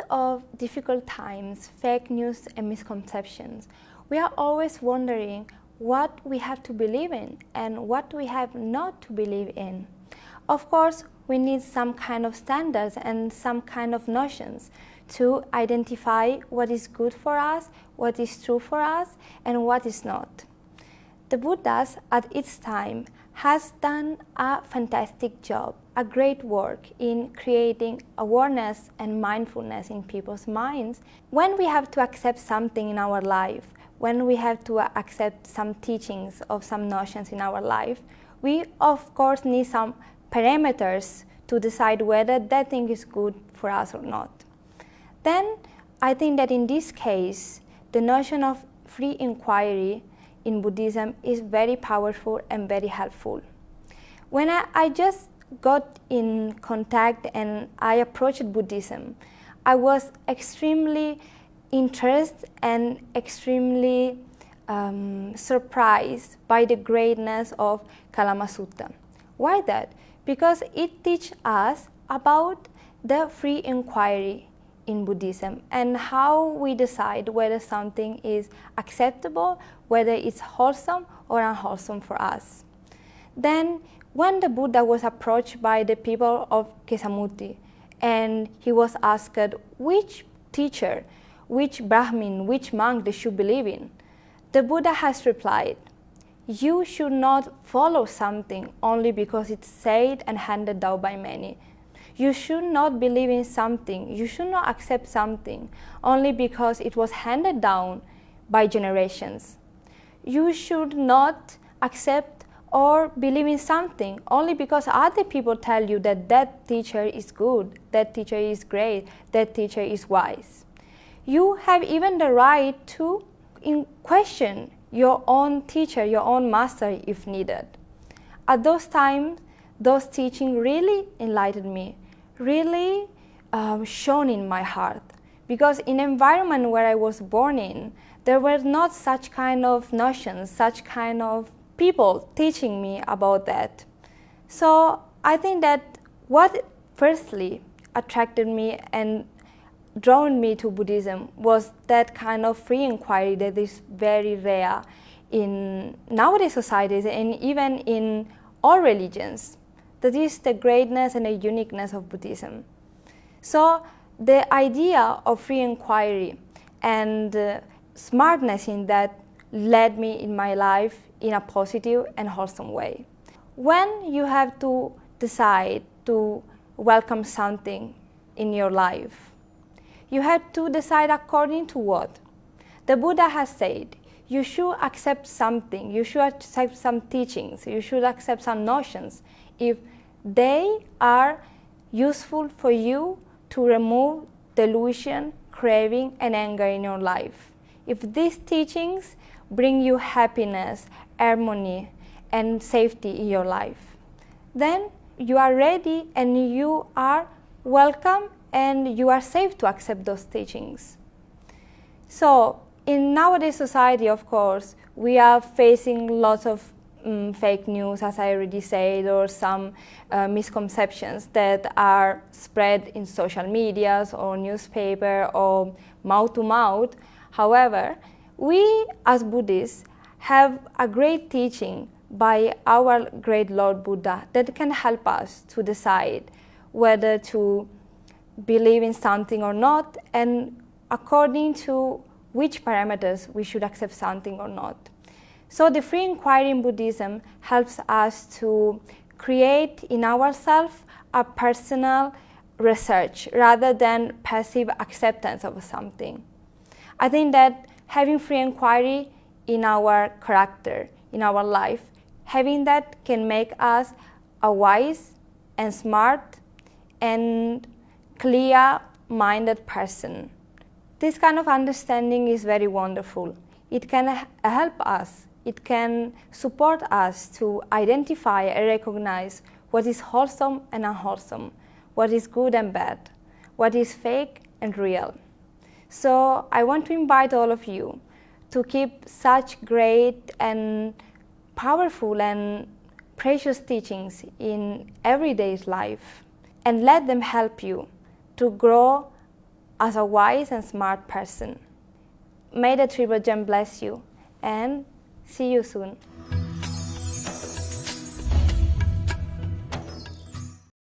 of difficult times, fake news and misconceptions, we are always wondering what we have to believe in and what we have not to believe in. Of course, we need some kind of standards and some kind of notions to identify what is good for us, what is true for us, and what is not. The Buddhas at its time has done a fantastic job, a great work in creating awareness and mindfulness in people's minds. When we have to accept something in our life, when we have to accept some teachings of some notions in our life, we of course need some parameters to decide whether that thing is good for us or not. Then I think that in this case, the notion of free inquiry in Buddhism is very powerful and very helpful. When I just got in contact and I approached Buddhism, I was extremely interested and extremely surprised by the greatness of Kalama Sutta. Why that? Because it teaches us about the free inquiry in Buddhism and how we decide whether something is acceptable, whether it's wholesome or unwholesome for us. Then, when the Buddha was approached by the people of Kesamuti and he was asked which teacher, which Brahmin, which monk they should believe in, the Buddha has replied, "You should not follow something only because it's said and handed down by many. You should not believe in something, you should not accept something only because it was handed down by generations. You should not accept or believe in something only because other people tell you that that teacher is good, that teacher is great, that teacher is wise. You have even the right to question your own teacher, your own master if needed." At those times, those teachings really enlightened me, really shone in my heart. Because in the environment where I was born in, there were not such kind of notions, such kind of people teaching me about that. So I think that what firstly attracted me and drawn me to Buddhism was that kind of free inquiry that is very rare in nowadays societies and even in all religions. That is the greatness and the uniqueness of Buddhism. So the idea of free inquiry and smartness in that led me in my life in a positive and wholesome way. When you have to decide to welcome something in your life, you have to decide according to what? The Buddha has said, you should accept something, you should accept some teachings, you should accept some notions if they are useful for you to remove delusion, craving, and anger in your life. If these teachings bring you happiness, harmony, and safety in your life, then you are ready and you are welcome and you are safe to accept those teachings. So in nowadays society, of course, we are facing lots of fake news, as I already said, or some misconceptions that are spread in social medias or newspaper or mouth to mouth. However, we as Buddhists have a great teaching by our great Lord Buddha that can help us to decide whether to believe in something or not, and according to which parameters we should accept something or not. So the free inquiry in Buddhism helps us to create in ourselves a personal research rather than passive acceptance of something. I think that having free inquiry in our character, in our life, having that can make us a wise and smart and clear-minded person. This kind of understanding is very wonderful. It can help us. It can support us to identify and recognize what is wholesome and unwholesome, what is good and bad, what is fake and real. So I want to invite all of you to keep such great and powerful and precious teachings in everyday life and let them help you to grow as a wise and smart person. May the Triple Gem bless you, and see you soon.